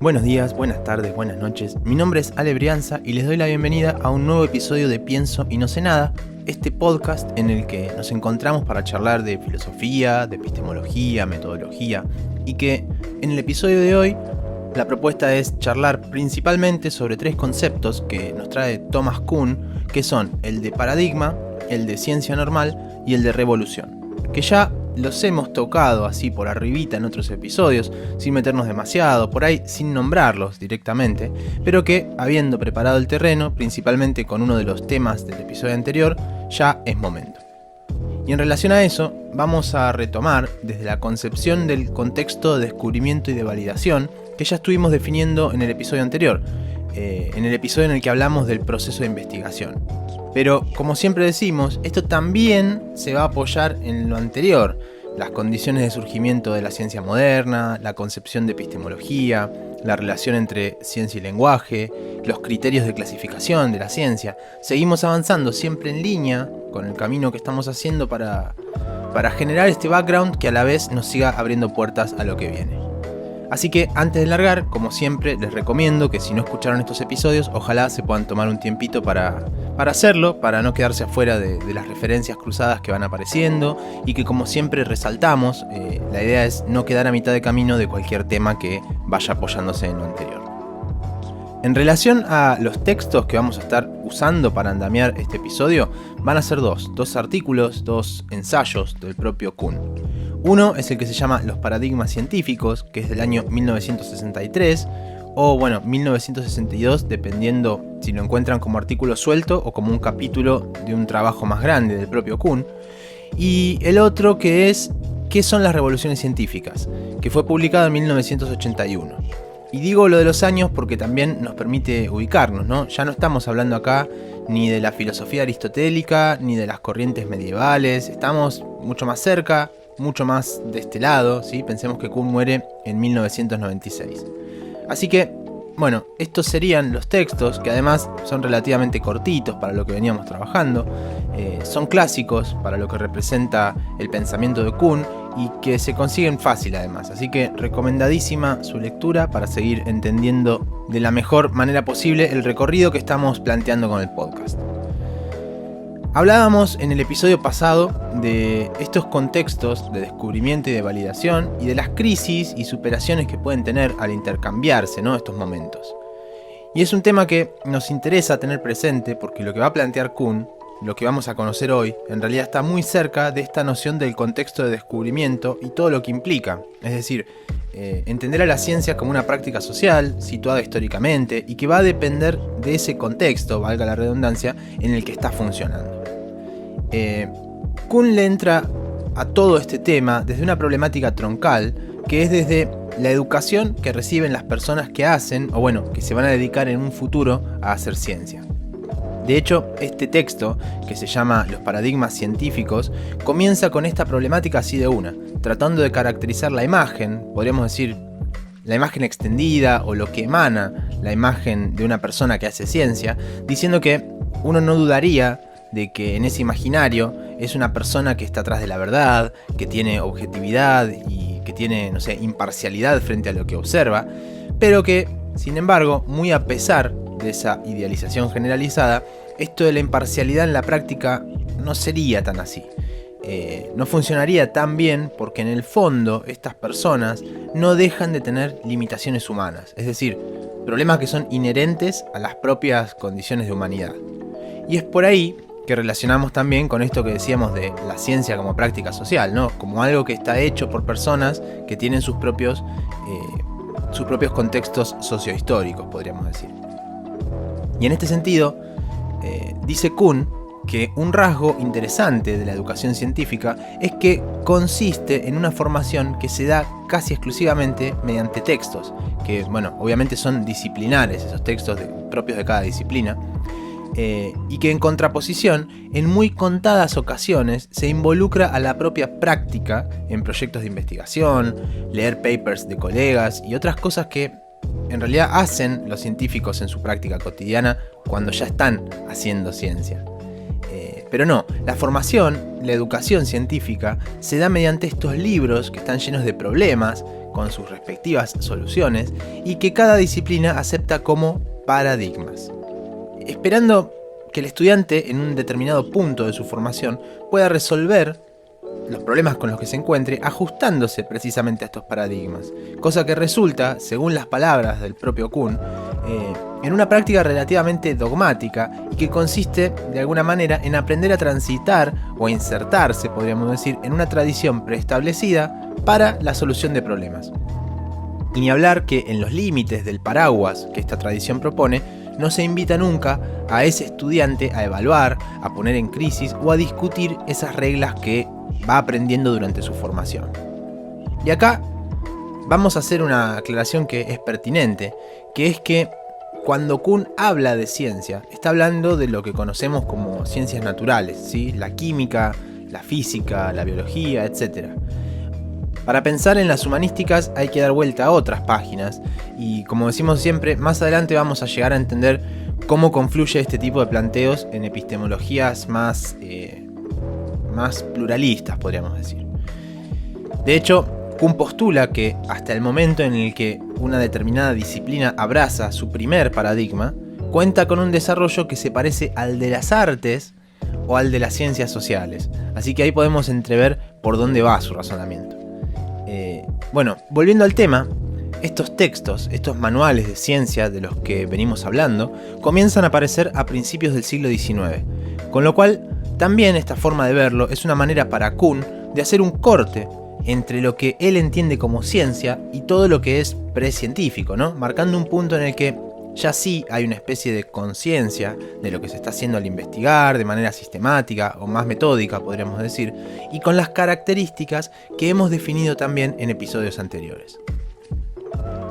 Buenos días, buenas tardes, buenas noches. Mi nombre es Ale Brianza y les doy la bienvenida a un nuevo episodio de Pienso y no sé nada, este podcast en el que nos encontramos para charlar de filosofía, de epistemología, metodología, y que en el episodio de hoy la propuesta es charlar principalmente sobre tres conceptos que nos trae Thomas Kuhn, que son el de paradigma, el de ciencia normal y el de revolución, que ya los hemos tocado así por arribita en otros episodios, sin meternos demasiado, por ahí sin nombrarlos directamente, pero que, habiendo preparado el terreno, principalmente con uno de los temas del episodio anterior, ya es momento. Y en relación a eso, vamos a retomar desde la concepción del contexto de descubrimiento y de validación, que ya estuvimos definiendo en el episodio anterior, en el episodio en el que hablamos del proceso de investigación. Pero, como siempre decimos, esto también se va a apoyar en lo anterior, las condiciones de surgimiento de la ciencia moderna, la concepción de epistemología, la relación entre ciencia y lenguaje, los criterios de clasificación de la ciencia. Seguimos avanzando siempre en línea con el camino que estamos haciendo para generar este background que a la vez nos siga abriendo puertas a lo que viene. Así que antes de largar, como siempre, les recomiendo que si no escucharon estos episodios, ojalá se puedan tomar un tiempito para hacerlo, para no quedarse afuera de las referencias cruzadas que van apareciendo, y que, como siempre resaltamos, la idea es no quedar a mitad de camino de cualquier tema que vaya apoyándose en lo anterior. En relación a los textos que vamos a estar usando para andamiar este episodio, van a ser dos artículos, dos ensayos del propio Kuhn. Uno es el que se llama Los paradigmas científicos, que es del año 1963, o 1962, dependiendo si lo encuentran como artículo suelto o como un capítulo de un trabajo más grande del propio Kuhn. Y el otro que es ¿Qué son las revoluciones científicas?, que fue publicado en 1981. Y digo lo de los años porque también nos permite ubicarnos, ¿no? Ya no estamos hablando acá ni de la filosofía aristotélica, ni de las corrientes medievales, estamos mucho más cerca, mucho más de este lado, ¿sí? Pensemos que Kuhn muere en 1996. Así que, estos serían los textos, que además son relativamente cortitos para lo que veníamos trabajando, son clásicos para lo que representa el pensamiento de Kuhn y que se consiguen fácil además, así que recomendadísima su lectura para seguir entendiendo de la mejor manera posible el recorrido que estamos planteando con el podcast. Hablábamos en el episodio pasado de estos contextos de descubrimiento y de validación y de las crisis y superaciones que pueden tener al intercambiarse, ¿no?, estos momentos. Y es un tema que nos interesa tener presente porque lo que va a plantear Kuhn, lo que vamos a conocer hoy, en realidad está muy cerca de esta noción del contexto de descubrimiento y todo lo que implica. Es decir, entender a la ciencia como una práctica social, situada históricamente, y que va a depender de ese contexto, valga la redundancia, en el que está funcionando. Kuhn le entra a todo este tema desde una problemática troncal, que es desde la educación que reciben las personas que hacen, que se van a dedicar en un futuro a hacer ciencia. De hecho, este texto, que se llama Los paradigmas científicos, comienza con esta problemática así de una, tratando de caracterizar la imagen, podríamos decir, la imagen extendida o lo que emana la imagen de una persona que hace ciencia, diciendo que uno no dudaría de que en ese imaginario es una persona que está atrás de la verdad, que tiene objetividad y que tiene, imparcialidad frente a lo que observa, pero que, sin embargo, muy a pesar de esa idealización generalizada, esto de la imparcialidad en la práctica no sería tan así. No funcionaría tan bien porque en el fondo estas personas no dejan de tener limitaciones humanas, es decir, problemas que son inherentes a las propias condiciones de humanidad. Y es por ahí que relacionamos también con esto que decíamos de la ciencia como práctica social, ¿no? Como algo que está hecho por personas que tienen sus propios contextos sociohistóricos, podríamos decir. Y en este sentido, dice Kuhn que un rasgo interesante de la educación científica es que consiste en una formación que se da casi exclusivamente mediante textos, que obviamente son disciplinares, esos textos propios de cada disciplina, y que en contraposición, en muy contadas ocasiones, se involucra a la propia práctica en proyectos de investigación, leer papers de colegas y otras cosas que en realidad hacen los científicos en su práctica cotidiana cuando ya están haciendo ciencia. Pero no, la formación, la educación científica, se da mediante estos libros que están llenos de problemas, con sus respectivas soluciones y que cada disciplina acepta como paradigmas, esperando que el estudiante en un determinado punto de su formación pueda resolver los problemas con los que se encuentre ajustándose precisamente a estos paradigmas, cosa que resulta, según las palabras del propio Kuhn, en una práctica relativamente dogmática y que consiste de alguna manera en aprender a transitar o a insertarse, podríamos decir, en una tradición preestablecida para la solución de problemas. Y ni hablar que en los límites del paraguas que esta tradición propone, no se invita nunca a ese estudiante a evaluar, a poner en crisis o a discutir esas reglas que va aprendiendo durante su formación. Y acá vamos a hacer una aclaración que es pertinente, que es que cuando Kuhn habla de ciencia, está hablando de lo que conocemos como ciencias naturales, ¿sí? La química, la física, la biología, etc. Para pensar en las humanísticas hay que dar vuelta a otras páginas y, como decimos siempre, más adelante vamos a llegar a entender cómo confluye este tipo de planteos en epistemologías más pluralistas, podríamos decir. De hecho, Kuhn postula que hasta el momento en el que una determinada disciplina abraza su primer paradigma, cuenta con un desarrollo que se parece al de las artes o al de las ciencias sociales. Así que ahí podemos entrever por dónde va su razonamiento. Bueno, volviendo al tema, estos textos, estos manuales de ciencia de los que venimos hablando, comienzan a aparecer a principios del siglo XIX, con lo cual también esta forma de verlo es una manera para Kuhn de hacer un corte entre lo que él entiende como ciencia y todo lo que es precientífico, ¿no? Marcando un punto en el que ya sí hay una especie de conciencia de lo que se está haciendo al investigar de manera sistemática o más metódica, podríamos decir, y con las características que hemos definido también en episodios anteriores.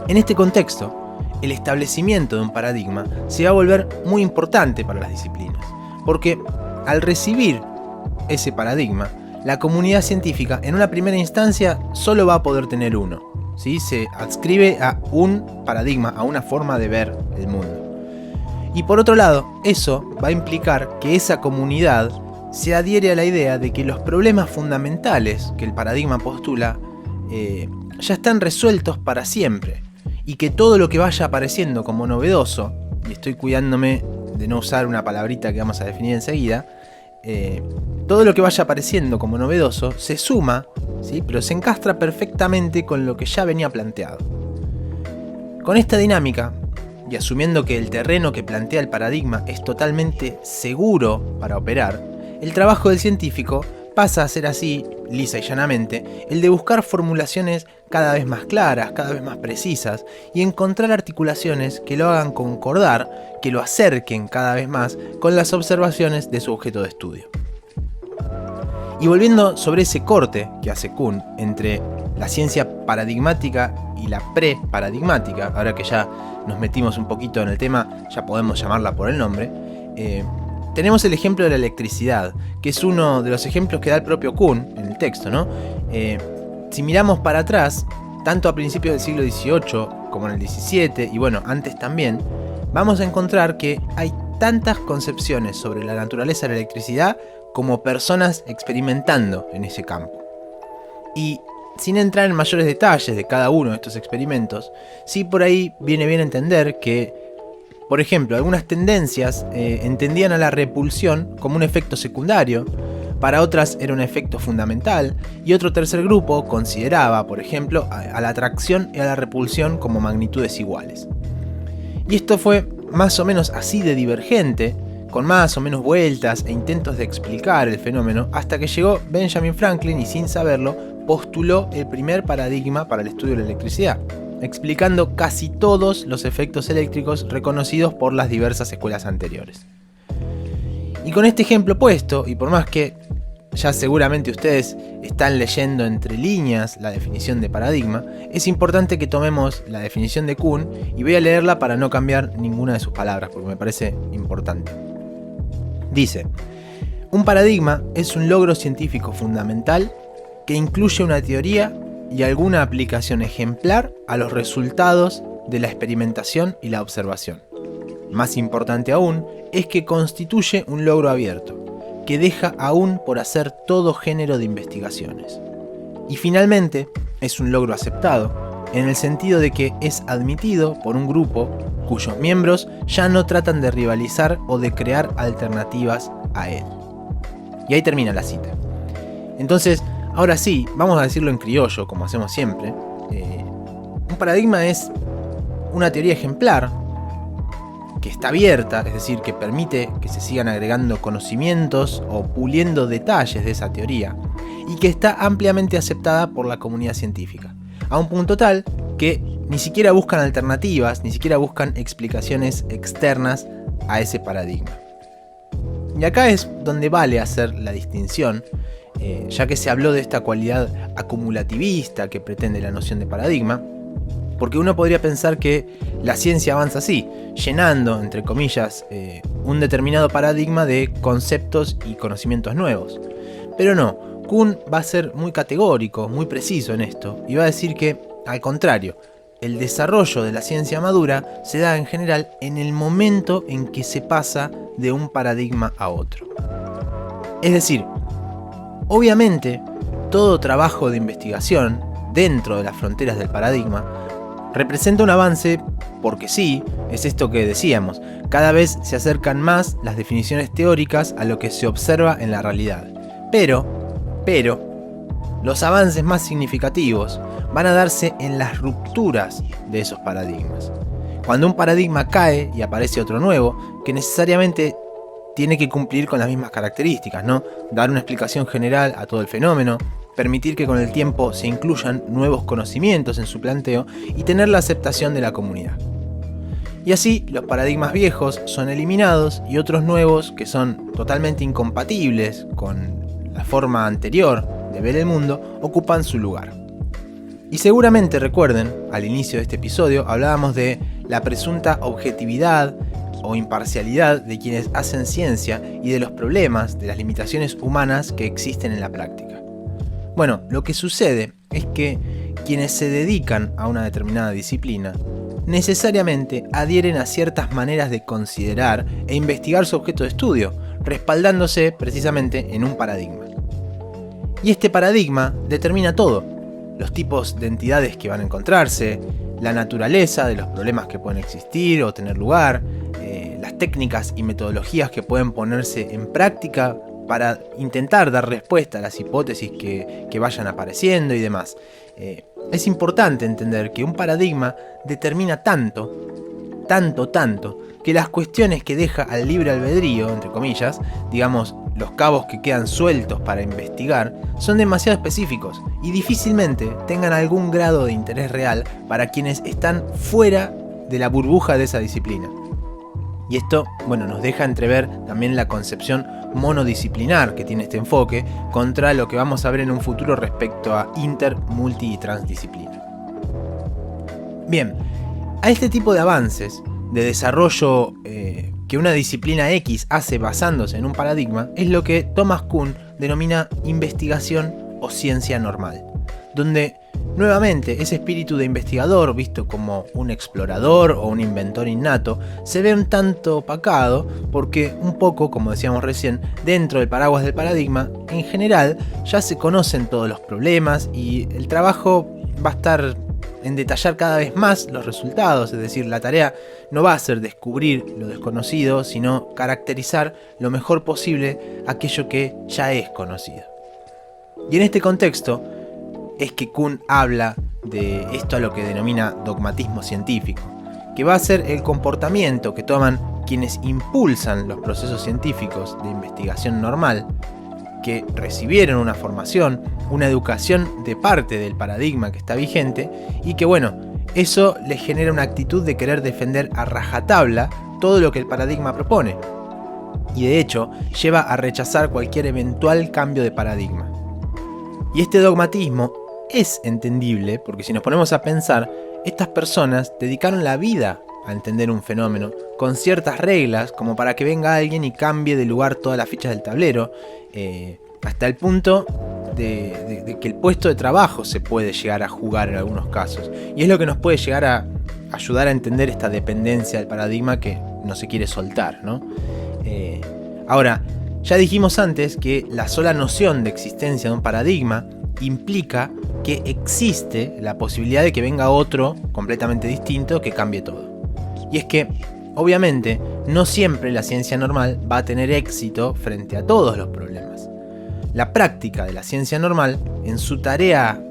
En este contexto, el establecimiento de un paradigma se va a volver muy importante para las disciplinas, porque al recibir ese paradigma, la comunidad científica en una primera instancia solo va a poder tener uno, ¿sí? Se adscribe a un paradigma, a una forma de ver el mundo. Y por otro lado, eso va a implicar que esa comunidad se adhiere a la idea de que los problemas fundamentales que el paradigma postula ya están resueltos para siempre, y que todo lo que vaya apareciendo como novedoso, y estoy cuidándome de no usar una palabrita que vamos a definir enseguida, todo lo que vaya apareciendo como novedoso se suma, ¿sí? Pero se encastra perfectamente con lo que ya venía planteado. Con esta dinámica, y asumiendo que el terreno que plantea el paradigma es totalmente seguro para operar, el trabajo del científico pasa a ser así, lisa y llanamente, el de buscar formulaciones cada vez más claras, cada vez más precisas, y encontrar articulaciones que lo hagan concordar, que lo acerquen cada vez más con las observaciones de su objeto de estudio. Y volviendo sobre ese corte que hace Kuhn entre la ciencia paradigmática y la pre-paradigmática, ahora que ya nos metimos un poquito en el tema, ya podemos llamarla por el nombre, tenemos el ejemplo de la electricidad, que es uno de los ejemplos que da el propio Kuhn en el texto, ¿no? Si miramos para atrás, tanto a principios del siglo XVIII como en el XVII, y bueno, antes también, vamos a encontrar que hay tantas concepciones sobre la naturaleza de la electricidad como personas experimentando en ese campo. Y sin entrar en mayores detalles de cada uno de estos experimentos, sí por ahí viene bien entender que, por ejemplo, algunas tendencias entendían a la repulsión como un efecto secundario, para otras era un efecto fundamental, y otro tercer grupo consideraba, por ejemplo, a la atracción y a la repulsión como magnitudes iguales. Y esto fue más o menos así de divergente, con más o menos vueltas e intentos de explicar el fenómeno, hasta que llegó Benjamin Franklin y, sin saberlo, postuló el primer paradigma para el estudio de la electricidad, explicando casi todos los efectos eléctricos reconocidos por las diversas escuelas anteriores. Y con este ejemplo puesto, y por más que ya seguramente ustedes están leyendo entre líneas la definición de paradigma, es importante que tomemos la definición de Kuhn, y voy a leerla para no cambiar ninguna de sus palabras, porque me parece importante. Dice: un paradigma es un logro científico fundamental que incluye una teoría y alguna aplicación ejemplar a los resultados de la experimentación y la observación. Más importante aún es que constituye un logro abierto, que deja aún por hacer todo género de investigaciones. Y finalmente, es un logro aceptado, en el sentido de que es admitido por un grupo cuyos miembros ya no tratan de rivalizar o de crear alternativas a él. Y ahí termina la cita. Entonces, ahora sí, vamos a decirlo en criollo, como hacemos siempre. Un paradigma es una teoría ejemplar que está abierta, es decir, que permite que se sigan agregando conocimientos o puliendo detalles de esa teoría, y que está ampliamente aceptada por la comunidad científica, a un punto tal que ni siquiera buscan alternativas, ni siquiera buscan explicaciones externas a ese paradigma. Y acá es donde vale hacer la distinción, ya que se habló de esta cualidad acumulativista que pretende la noción de paradigma, porque uno podría pensar que la ciencia avanza así, llenando, entre comillas, un determinado paradigma de conceptos y conocimientos nuevos. Pero no, Kuhn va a ser muy categórico, muy preciso en esto, y va a decir que, al contrario, el desarrollo de la ciencia madura se da en general en el momento en que se pasa de un paradigma a otro. Es decir, obviamente, todo trabajo de investigación dentro de las fronteras del paradigma representa un avance porque sí, es esto que decíamos, cada vez se acercan más las definiciones teóricas a lo que se observa en la realidad. Pero, los avances más significativos van a darse en las rupturas de esos paradigmas. Cuando un paradigma cae y aparece otro nuevo, que necesariamente tiene que cumplir con las mismas características, ¿no? Dar una explicación general a todo el fenómeno, permitir que con el tiempo se incluyan nuevos conocimientos en su planteo y tener la aceptación de la comunidad. Y así, los paradigmas viejos son eliminados y otros nuevos, que son totalmente incompatibles con la forma anterior de ver el mundo, ocupan su lugar. Y seguramente recuerden, al inicio de este episodio hablábamos de la presunta objetividad o imparcialidad de quienes hacen ciencia y de los problemas, de las limitaciones humanas que existen en la práctica. Bueno, lo que sucede es que quienes se dedican a una determinada disciplina necesariamente adhieren a ciertas maneras de considerar e investigar su objeto de estudio, respaldándose precisamente en un paradigma. Y este paradigma determina todo: los tipos de entidades que van a encontrarse, la naturaleza de los problemas que pueden existir o tener lugar, las técnicas y metodologías que pueden ponerse en práctica para intentar dar respuesta a las hipótesis que vayan apareciendo y demás. Es importante entender que un paradigma determina tanto, que las cuestiones que deja al libre albedrío, entre comillas, digamos, los cabos que quedan sueltos para investigar, son demasiado específicos y difícilmente tengan algún grado de interés real para quienes están fuera de la burbuja de esa disciplina. Y esto, nos deja entrever también la concepción monodisciplinar que tiene este enfoque contra lo que vamos a ver en un futuro respecto a inter, multi y transdisciplina. Bien, a este tipo de avances, de desarrollo que una disciplina X hace basándose en un paradigma, es lo que Thomas Kuhn denomina investigación o ciencia normal, donde nuevamente ese espíritu de investigador, visto como un explorador o un inventor innato, se ve un tanto opacado porque un poco, como decíamos recién, dentro del paraguas del paradigma, en general ya se conocen todos los problemas y el trabajo va a estar en detallar cada vez más los resultados, es decir, la tarea no va a ser descubrir lo desconocido, sino caracterizar lo mejor posible aquello que ya es conocido. Y en este contexto es que Kuhn habla de esto a lo que denomina dogmatismo científico, que va a ser el comportamiento que toman quienes impulsan los procesos científicos de investigación normal, que recibieron una formación, una educación de parte del paradigma que está vigente y que eso les genera una actitud de querer defender a rajatabla todo lo que el paradigma propone y de hecho lleva a rechazar cualquier eventual cambio de paradigma. Y este dogmatismo es entendible porque si nos ponemos a pensar, estas personas dedicaron la vida a entender un fenómeno con ciertas reglas como para que venga alguien y cambie de lugar todas las fichas del tablero, hasta el punto de que el puesto de trabajo se puede llegar a jugar en algunos casos. Y es lo que nos puede llegar a ayudar a entender esta dependencia del paradigma que no se quiere soltar, ¿no? Ahora, ya dijimos antes que la sola noción de existencia de un paradigma implica que existe la posibilidad de que venga otro completamente distinto que cambie todo. Y es que, obviamente, no siempre la ciencia normal va a tener éxito frente a todos los problemas. La práctica de la ciencia normal, en su tarea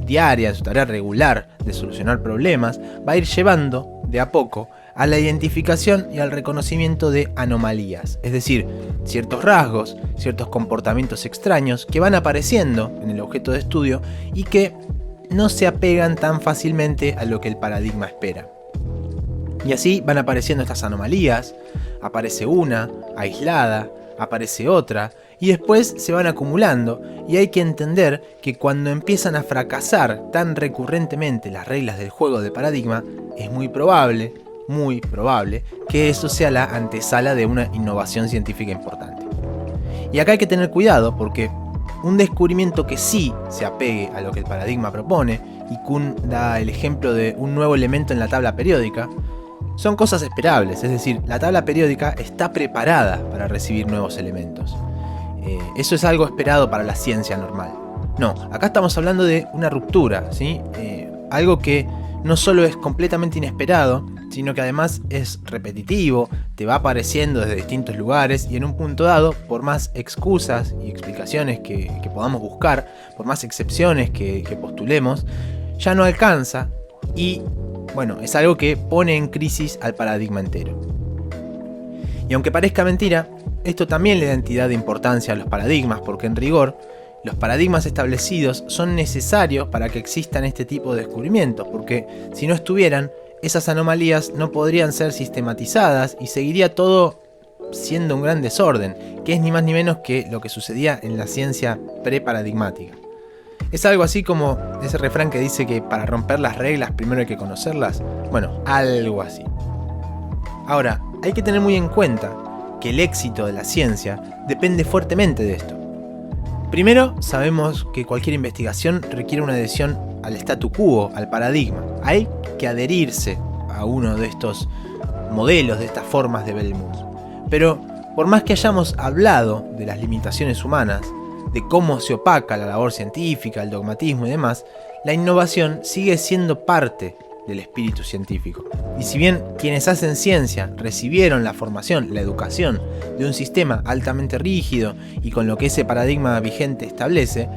diaria, en su tarea regular de solucionar problemas, va a ir llevando de a poco a la identificación y al reconocimiento de anomalías, es decir, ciertos rasgos, ciertos comportamientos extraños que van apareciendo en el objeto de estudio y que no se apegan tan fácilmente a lo que el paradigma espera. Y así van apareciendo estas anomalías, aparece una, aislada, aparece otra, y después se van acumulando, y hay que entender que cuando empiezan a fracasar tan recurrentemente las reglas del juego de paradigma, es muy probable que eso sea la antesala de una innovación científica importante. Y acá hay que tener cuidado porque un descubrimiento que sí se apegue a lo que el paradigma propone, y Kuhn da el ejemplo de un nuevo elemento en la tabla periódica, son cosas esperables, es decir, la tabla periódica está preparada para recibir nuevos elementos. Eso es algo esperado para la ciencia normal. No, acá estamos hablando de una ruptura, ¿sí? Algo que no solo es completamente inesperado, sino que además es repetitivo, te va apareciendo desde distintos lugares y en un punto dado, por más excusas y explicaciones que podamos buscar, por más excepciones que postulemos, ya no alcanza y, bueno, es algo que pone en crisis al paradigma entero. Y aunque parezca mentira, esto también le da entidad de importancia a los paradigmas, porque en rigor, los paradigmas establecidos son necesarios para que existan este tipo de descubrimientos, porque si no estuvieran, esas anomalías no podrían ser sistematizadas y seguiría todo siendo un gran desorden, que es ni más ni menos que lo que sucedía en la ciencia preparadigmática. Es algo así como ese refrán que dice que para romper las reglas primero hay que conocerlas. Bueno, algo así. Ahora, hay que tener muy en cuenta que el éxito de la ciencia depende fuertemente de esto. Primero, sabemos que cualquier investigación requiere una adhesión al statu quo, al paradigma. Hay que adherirse a uno de estos modelos, de estas formas de ver el mundo. Pero, por más que hayamos hablado de las limitaciones humanas, de cómo se opaca la labor científica, el dogmatismo y demás, la innovación sigue siendo parte del espíritu científico. Y si bien quienes hacen ciencia recibieron la formación, la educación de un sistema altamente rígido y con lo que ese paradigma vigente establece,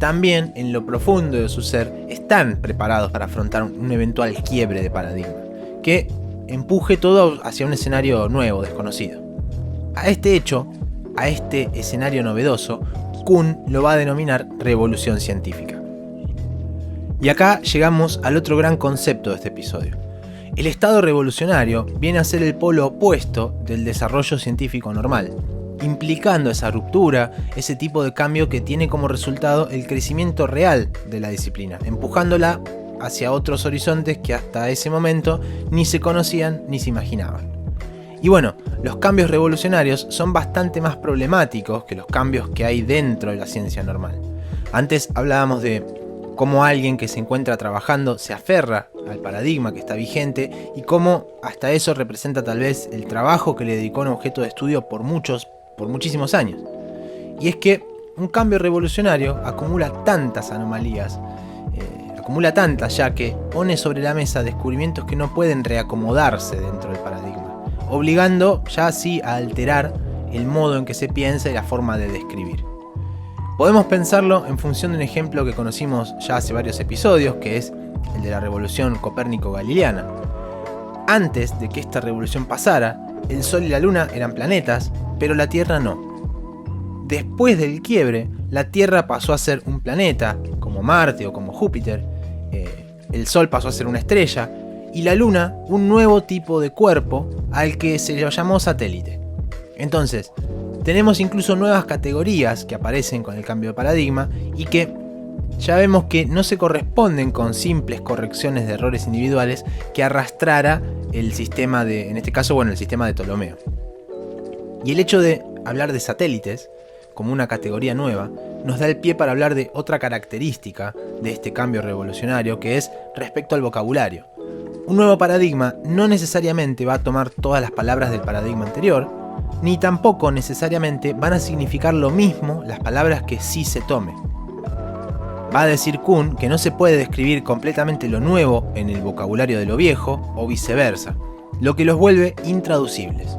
también en lo profundo de su ser están preparados para afrontar un eventual quiebre de paradigma, que empuje todo hacia un escenario nuevo, desconocido. A este hecho, a este escenario novedoso, Kuhn lo va a denominar revolución científica. Y acá llegamos al otro gran concepto de este episodio. El estado revolucionario viene a ser el polo opuesto del desarrollo científico normal, implicando esa ruptura, ese tipo de cambio que tiene como resultado el crecimiento real de la disciplina, empujándola hacia otros horizontes que hasta ese momento ni se conocían ni se imaginaban. Y bueno, los cambios revolucionarios son bastante más problemáticos que los cambios que hay dentro de la ciencia normal. Antes hablábamos de cómo alguien que se encuentra trabajando se aferra al paradigma que está vigente y cómo hasta eso representa tal vez el trabajo que le dedicó a un objeto de estudio por muchísimos años. Y es que un cambio revolucionario acumula tantas anomalías, acumula tantas ya que pone sobre la mesa descubrimientos que no pueden reacomodarse dentro del paradigma, obligando ya así a alterar el modo en que se piensa y la forma de describir. Podemos pensarlo en función de un ejemplo que conocimos ya hace varios episodios, que es el de la revolución copérnico-galileana. Antes de que esta revolución pasara, el Sol y la Luna eran planetas, pero la Tierra no. Después del quiebre, la Tierra pasó a ser un planeta, como Marte o como Júpiter, el Sol pasó a ser una estrella, y la Luna un nuevo tipo de cuerpo al que se le llamó satélite. Entonces, tenemos incluso nuevas categorías que aparecen con el cambio de paradigma y que ya vemos que no se corresponden con simples correcciones de errores individuales que arrastrara el sistema en este caso, el sistema de Ptolomeo. Y el hecho de hablar de satélites como una categoría nueva nos da el pie para hablar de otra característica de este cambio revolucionario, que es respecto al vocabulario. Un nuevo paradigma no necesariamente va a tomar todas las palabras del paradigma anterior, ni tampoco necesariamente van a significar lo mismo las palabras que sí se tomen. Va a decir Kuhn que no se puede describir completamente lo nuevo en el vocabulario de lo viejo o viceversa, lo que los vuelve intraducibles.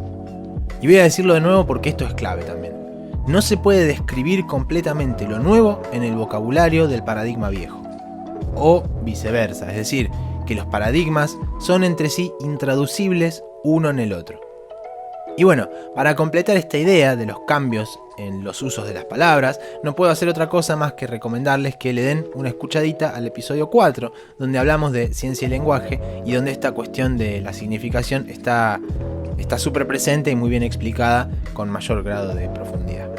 Y voy a decirlo de nuevo porque esto es clave también. No se puede describir completamente lo nuevo en el vocabulario del paradigma viejo. O viceversa, es decir, que los paradigmas son entre sí intraducibles uno en el otro. Y bueno, para completar esta idea de los cambios en los usos de las palabras, no puedo hacer otra cosa más que recomendarles que le den una escuchadita al episodio 4, donde hablamos de ciencia y lenguaje y donde esta cuestión de la significación está súper presente y muy bien explicada con mayor grado de profundidad.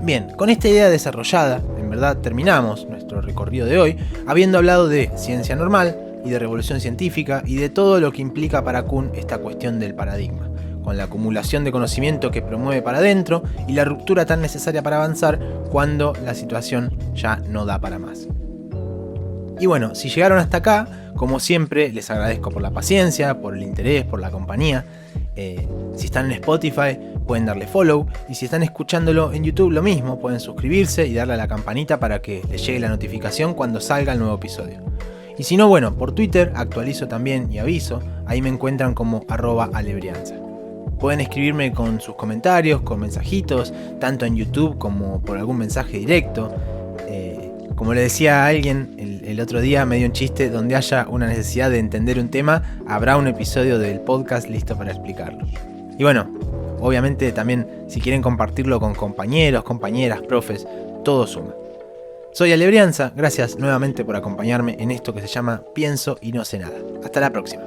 Bien, con esta idea desarrollada, en verdad terminamos nuestro recorrido de hoy, habiendo hablado de ciencia normal y de revolución científica y de todo lo que implica para Kuhn esta cuestión del paradigma, con la acumulación de conocimiento que promueve para adentro y la ruptura tan necesaria para avanzar cuando la situación ya no da para más. Y bueno, si llegaron hasta acá, como siempre, les agradezco por la paciencia, por el interés, por la compañía. Si están en Spotify, pueden darle follow, y si están escuchándolo en YouTube, lo mismo, pueden suscribirse y darle a la campanita para que les llegue la notificación cuando salga el nuevo episodio. Y si no, bueno, por Twitter actualizo también y aviso, ahí me encuentran como @alebrianza. Pueden escribirme con sus comentarios, con mensajitos, tanto en YouTube como por algún mensaje directo. Como le decía a alguien el otro día, me dio un chiste: donde haya una necesidad de entender un tema, habrá un episodio del podcast listo para explicarlo. Y bueno, obviamente también si quieren compartirlo con compañeros, compañeras, profes, todo suma. Soy Alebrianza, gracias nuevamente por acompañarme en esto que se llama Pienso y no sé nada. Hasta la próxima.